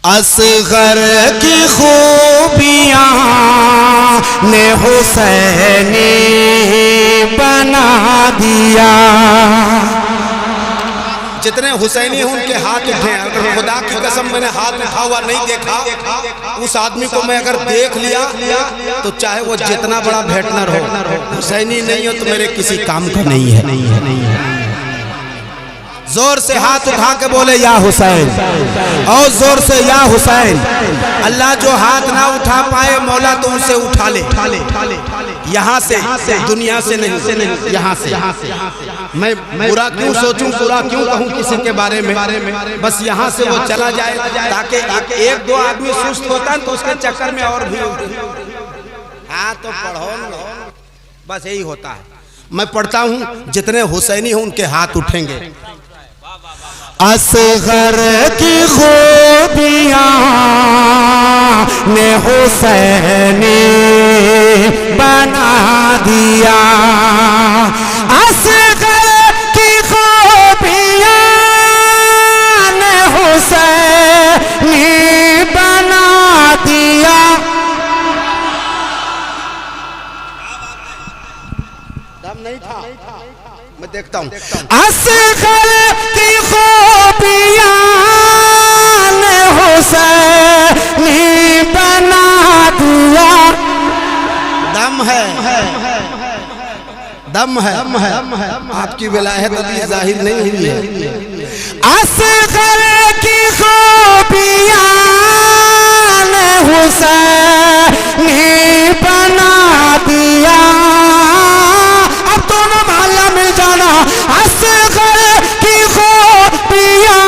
असगर की खूबियाँ ने हुसैनी बना दिया। जितने हुसैनी हैं उनके हाथ उठे। अगर खुदा की कसम मैंने हाथ उठा हुआ नहीं देखा, उस आदमी को मैं अगर देख लिया तो चाहे वो जितना बड़ा भेटनर हो, हुसैनी नहीं हो तो मेरे किसी काम का नहीं है। जोर से हाथ उठा के बोले या हुसैन, और जोर से या हुसैन। अल्लाह जो हाथ ना उठा पाए मौला तो उसे उठा ले, यहाँ से, दुनिया से नहीं, यहाँ से। मैं बुरा क्यों सोचूं, बुरा क्यों कहूँ किसी के बारे में, बस यहाँ से वो चला जाए, ताकि एक दो आदमी सुस्त होता है तो उसके चक्कर में और भी। हाँ तो पढ़ो न, बस यही होता है। मैं पढ़ता हूँ, जितने हुसैनी हैं उनके हाथ उठेंगे। असगर की खूबियाँ ने हुसैनी बना दिया। असगर की खूबियाँ ने हुसैनी बना दिया। दम नहीं था, मैं देखता हूँ। असगर की खूबियाँ ने हुसैनी बना दिया। दम है, दम है, आपकी विलायत अभी जाहिर नहीं हुई है। असगर की खूबियाँ ने हुसैनी बना दिया। अब दोनों मोहल्ला मिल जाना। असगर की खूबियाँ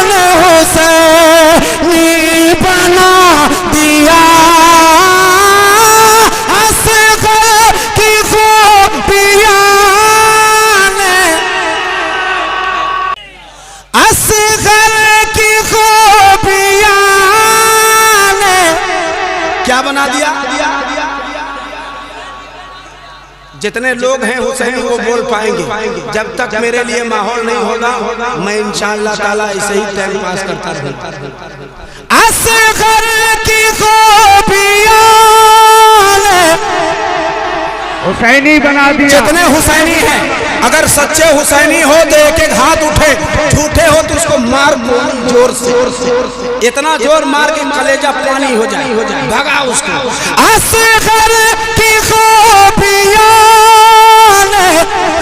ने हुसैनी बना दिया। असगर की खूबियाँ ने, असगर की खूबियाँ ने क्या बना दिया? जितने लोग हैं हुसैनी वो बोल पाएंगे। जब तक मेरे लिए माहौल नहीं होगा मैं इंशाअल्लाह ताला ऐसे ही टाइम पास करता रहूंगा। असगर की खूबियाँ ने हुसैनी बना दिया। जितने हुसैनी हैं, अगर सच्चे हुसैनी हो तो एक एक हाथ उठे, झूठे हो तो उसको मार जोर से, इतना जोर मार के कलेजा पानी हो जाए, भगा उसको। असगर की खूबियाँ ने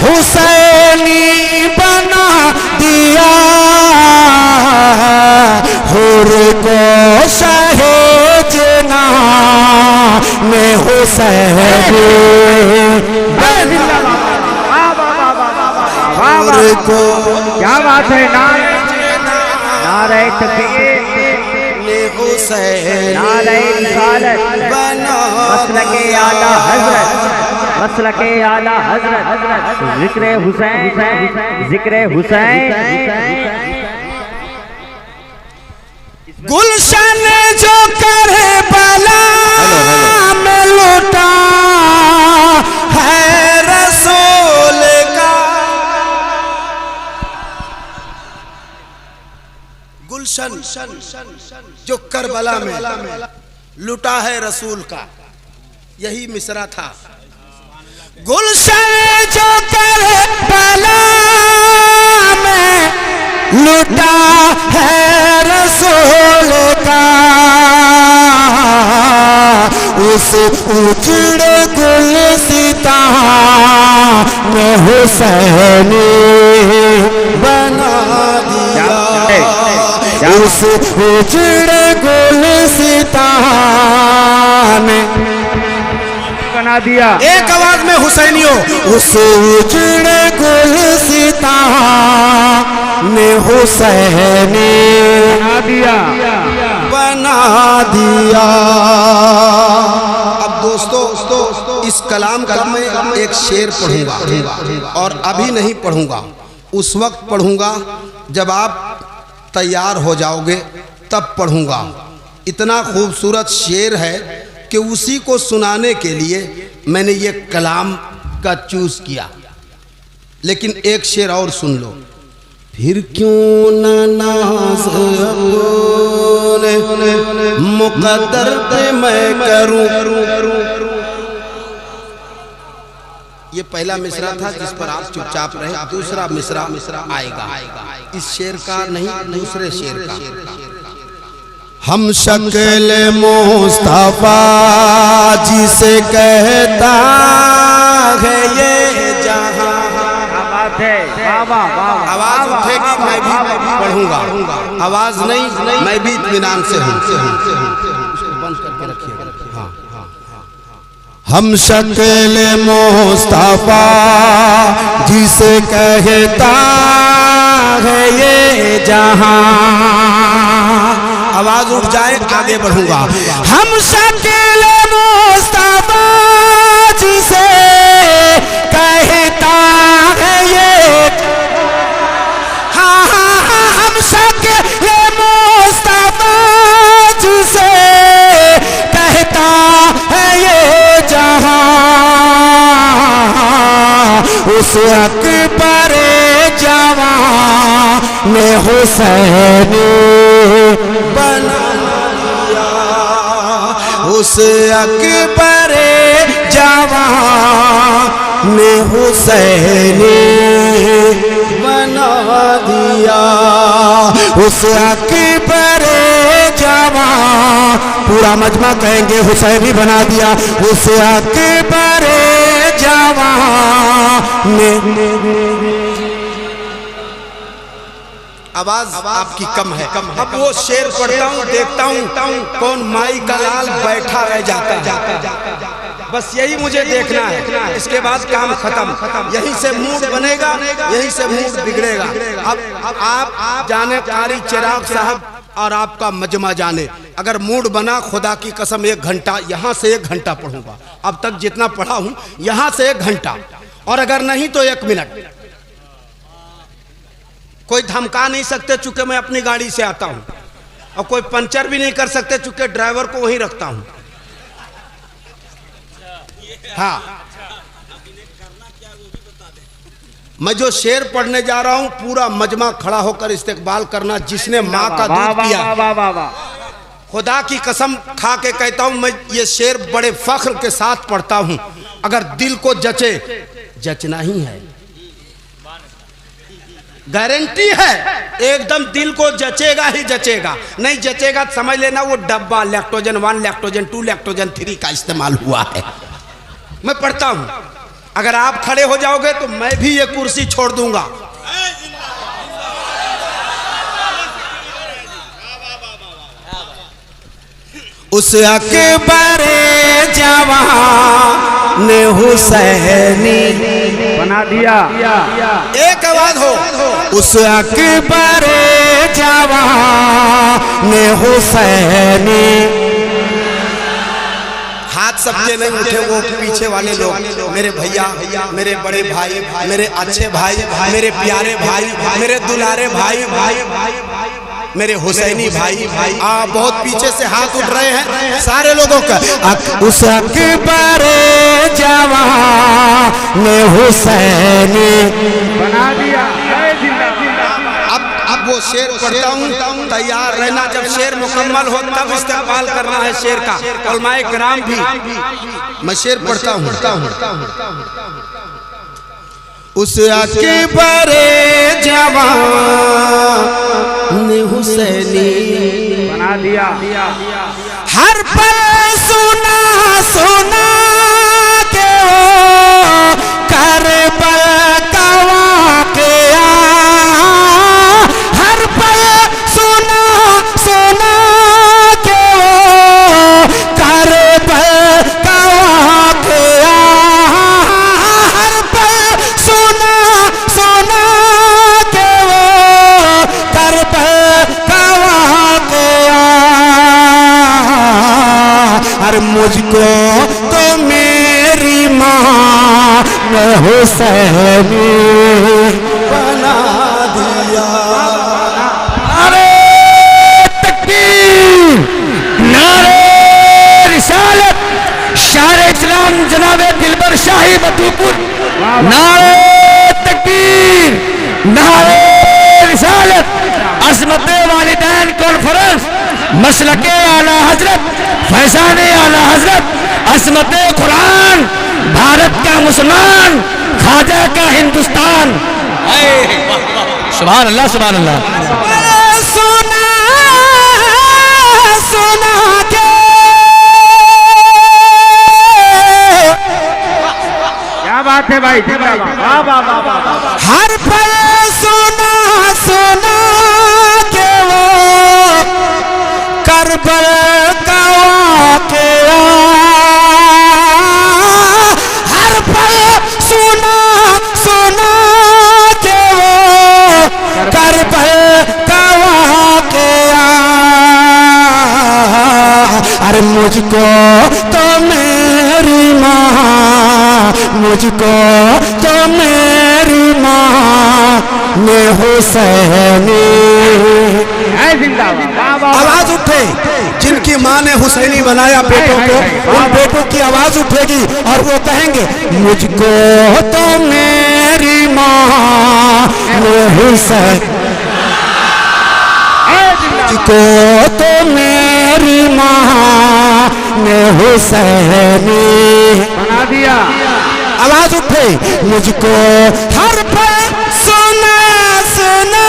हुसैनी बना दिया। हुर को शहेजना में हुसैनी को, क्या बात है। नारे तकबीर, नारे रिसालत, मसलके आला हज़रत, मसलके आला हज़रत, ज़िक्र हुसैन, ज़िक्र हुसैन। गुलशन जो करबला में लुटा है रसूल का। गुलशन जो करबला में लुटा है रसूल का, यही मिसरा था। गुलशन जो करबला में लुटा है रसूल का, उस उजड़े गुलसिता में हुसैनी बना दिया। उस उजड़े गुलसिता में बना दिया। एक आवाज में हुसैनियों, उस उजड़े गुलसिता ने हुसैनी बना दिया, बना दिया। अब दोस्तों इस कलाम का मैं एक शेर पढ़ूंगा, और अभी नहीं पढ़ूंगा, उस वक्त पढ़ूंगा जब आप तैयार हो जाओगे तब पढ़ूंगा। इतना खूबसूरत शेर है कि उसी को सुनाने के लिए मैंने ये कलाम का चूज किया। लेकिन एक शेर और सुन लो। फिर क्यों ना नाज़ अपने मुक़द्दर पे मैं करूं। ये पहला मिसरा था जिस पर आप चुपचाप रहे। दूसरा मिसरा आएगा इस शेर का नहीं, दूसरे शेर का। हम शक्ल मुस्तफा जिसे कहता है ये जहां। आवाज उठेगी मैं भी पढ़ूंगा, आवाज नहीं मैं भी इत्मीनान से हूँ। बंद करके रखिए। हाँ, हम शक्ल मुस्तफा जिसे कहता है ये जहां। आवाज उठ जाए आगे बढ़ूंगा। हम शक्ल मुस्तफा जिसे कहता है ये। हाँ हाँ हाँ, हम शक्ल मुस्तफा जिसे कहता है ये जहां। उस अकबर जवान ने हुसैनी बना दिया। उस अकबर जवान ने हुसैनी बना दिया। उस अकबर जवान पूरा मजमा कहेंगे हुसैनी बना दिया। उस अकबर जवान ने। आवाज आपकी कम है। अब वो शेर पढ़ता हूँ, देखता हूँ कौन माई का लाल बैठा रह जाता है। बस यही मुझे देखना है, इसके बाद काम खत्म। यहीं से मूड बनेगा, यहीं से मूड बिगड़ेगा। अब आप जाने कारी चिराग साहब और आपका मजमा जाने। अगर मूड बना खुदा की कसम 1 घंटा यहाँ से 1 घंटा पढ़ूंगा। अब तक जितना पढ़ा हूँ यहाँ से 1 घंटा, और अगर नहीं तो 1 मिनट। कोई धमका नहीं सकते चूंकि मैं अपनी गाड़ी से आता हूं, और कोई पंचर भी नहीं कर सकते चूंकि ड्राइवर को वहीं रखता हूं। हाँ, मैं जो शेर पढ़ने जा रहा हूं पूरा मजमा खड़ा होकर इस्तेकबाल करना। जिसने माँ का दूध पिया, खुदा की कसम खा के कहता हूं मैं ये शेर बड़े फख्र के साथ पढ़ता हूं। अगर दिल को जचे, जचना ही है, गारंटी है। एकदम दिल को जचेगा ही जचेगा, नहीं जचेगा तो समझ लेना वो डब्बा लैक्टोजन 1, लैक्टोजन 2, लैक्टोजन 3 का इस्तेमाल हुआ है। मैं पढ़ता हूं, अगर आप खड़े हो जाओगे तो मैं भी ये कुर्सी छोड़ दूंगा। उस अकबर जवान ने हुसैनी बना दिया। एक आवाज हो। उस अकबर जवान ने हुसैनी। हाथ सबके नहीं उठे, वो पीछे वाले लोग, मेरे भैया, मेरे बड़े भाई, मेरे अच्छे भाई, मेरे प्यारे भाई, मेरे दुलारे भाई, मेरे हुसैनी भाई, बहुत पीछे से हाथ उठ रहे हैं सारे लोगों का। उस अकबर जवान ने हुसैनी बना दिया। अब वो शेर पढ़ता हूँ, तैयार रहना। जब शेर मुकम्मल हो तब इस्तेमाल करना है शेर का। उलमाए किराम भी। मैं शेर पढ़ता हूँ। उस अकबर जवान ने हुसैनी बना दिया। हर पल सुना सुना के हो करबल का वाक़या। हर पल सुना सुना के हो करबल का वाक़या। हर पल सुना सुना के हो करबल का वाक़या। और मुझको तो मेरी माँ ने हुसैनी बना दिया। अरे तकबीर, नारे रिसालत, शार इस्लाम जनाबे दिलबर शाही बतूपुर। नारे तकबीर, नारे मसलके आला हजरत, फैजाने आला हजरत, असमत कुरान, भारत का मुसलमान, खाजा का हिंदुस्तान। सुभान अल्लाह, सुभान अल्लाह। सुना सुना के क्या बात है भाई, वाह वाह वाह वाह। हर पल सुना सुना के वो करबल का वाक़या, हर पल सुना सुना के वो करबल का वाक़या। अरे मुझको तो मेरी माँ, मुझको तो मेरी माँ ने हुसैनी। आवाज उठे, जिनकी माँ ने हुसैनी बनाया बेटों को, उन बेटों की आवाज उठेगी और वो कहेंगे मुझको तो मेरी माँ ने हुसैन, मुझको तो मेरी माँ ने हुसैनी बना दिया। आवाज उठे, मुझको हर पल सुना सुना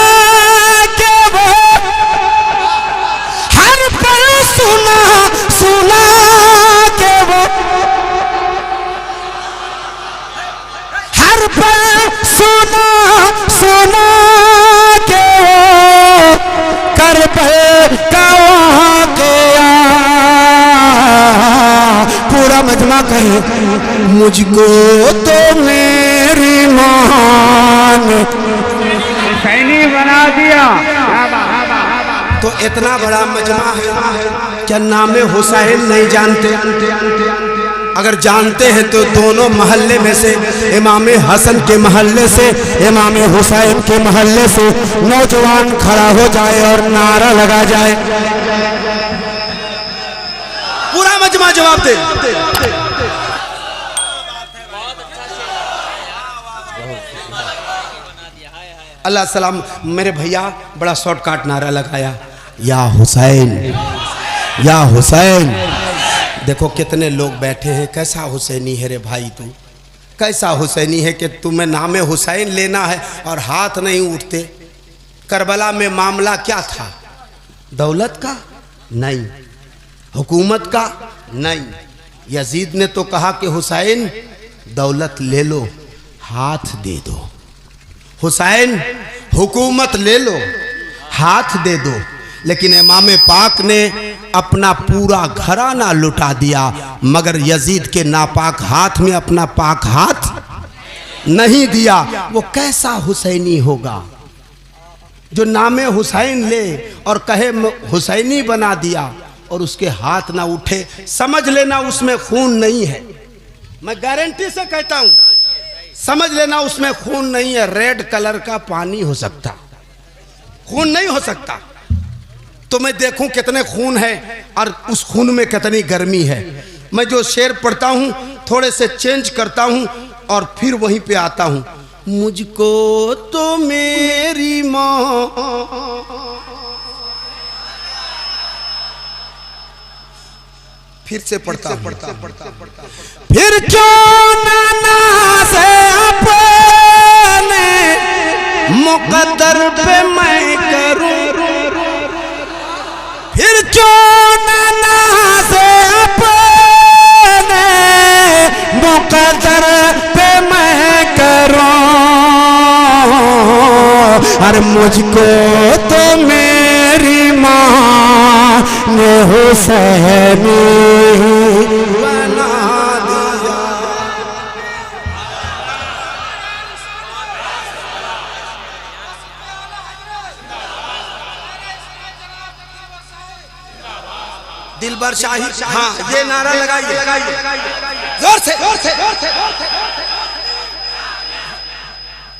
के वो, हर पल सुना सुना के वो, हर पल सुना सुना के वो करबल का वाक़या। पूरा मजमा कहे, मुझको तो मेरी माँ ने हुसैनी बना दिया। तो इतना बड़ा मजमा है, क्या नामे हुसैन नहीं जानते? अगर जानते हैं तो दोनों महल्ले में से, इमाम हसन के महल्ले से, इमाम हुसैन के महल्ले से नौजवान खड़ा हो जाए और नारा लगा जाए। पूरा मजमा जवाब दे। अल्लाह सलाम। मेरे भैया बड़ा शॉर्टकट नारा लगाया, या हुसैन, या हुसैन। देखो कितने लोग बैठे हैं, कैसा हुसैनी है रे भाई तू, कैसा हुसैनी है कि तुम्हें नामे हुसैन लेना है और हाथ नहीं उठते। करबला में मामला क्या था? दौलत का नहीं, हुकूमत का नहीं। यजीद ने तो कहा कि हुसैन दौलत ले लो, हाथ दे दो। हुसैन हुकूमत ले लो, हाथ दे दो। लेकिन इमाम पाक ने अपना पूरा घराना लुटा दिया, मगर यजीद के नापाक हाथ में अपना पाक हाथ नहीं दिया। वो कैसा हुसैनी होगा जो नामे हुसैन ले और कहे हुसैनी बना दिया और उसके हाथ ना उठे? समझ लेना उसमें खून नहीं है। मैं गारंटी से कहता हूं, समझ लेना उसमें खून नहीं है। रेड कलर का पानी हो सकता, खून नहीं हो सकता। तो मैं देखूं कितने खून है और उस खून में कितनी गर्मी है। मैं जो शेर पढ़ता हूं थोड़े से चेंज करता हूं और फिर वहीं पे आता हूं। मुझको तो मेरी माँ, फिर से पढ़ता फिर क्यों ना से अपने मुकद्दर पे मैं करूं, फिर क्यों ना से अपने मुकद्दर पे मैं करूं। अरे मुझको तो मेरी माँ ने हुसैनी बना दिया। दिलबर शाही, हाँ ये नारा लगाइए जोर से, जोर से, जोर से।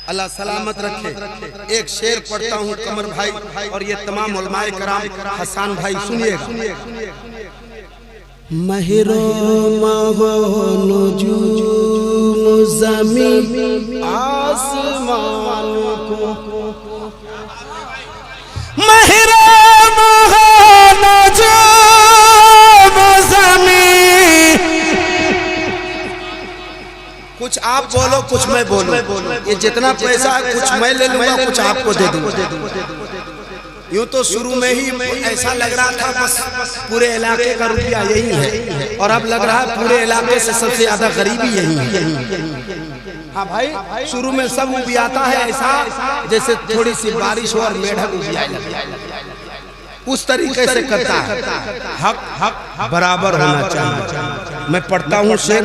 अल्लाह सलामत रखे। एक शेर पढ़ता हूँ कमर भाई और ये तमाम उलमाए कराम, हसन भाई सुनिएगा। महिरो महो नुजूम ज़मीन आसमान को, महिरो महो नुजूम कुछ आप बोलो कुछ मैं बोलूं, ये जितना पैसा है कुछ मैं ले लूंगा कुछ आपको दे दूंगा। यूं तो शुरू में ही ऐसा लग रहा था बस पूरे इलाके का रुपया यही है, और अब लग रहा है पूरे इलाके से सबसे ज्यादा गरीबी यही है। हाँ भाई, शुरू में सब उबियाता है ऐसा जैसे थोड़ी सी बारिश हो और मेढक उबियाए लगे, उस तरीके से करता है। हक हक बराबर होना चाहिए। मैं पढ़ता हूँ शेर,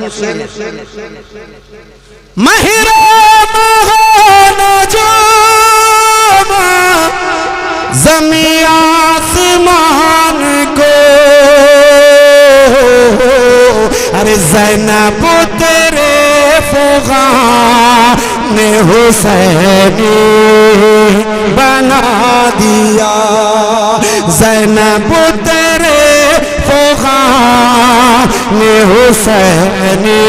ज़मीं आसमान को, अरे ज़ैनब तेरे फुगा ने हुसैनी बना दिया, ज़ैनब तेरे फुगा ने हुसैनी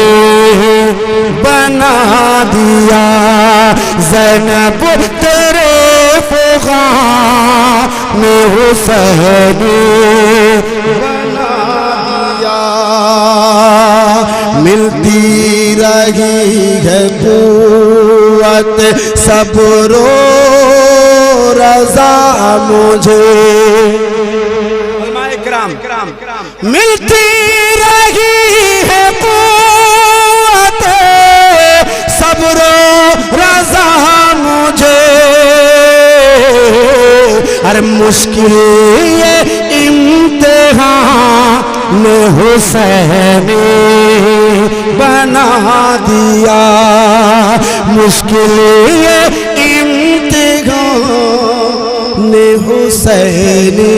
बना दिया, ज़ैनब तेरे फुगा ने हुसैनी बना दिया। मिलती रही है कुव्वत सब्रो रज़ा मुझे, मिलती रही है कुव्वत सब्रो रज़ा मुझे, अरे मुश्किल ये इम्तिहान ने हुसैनी बना दिया, मुश्किल ये इम्तिहान ने हुसैनी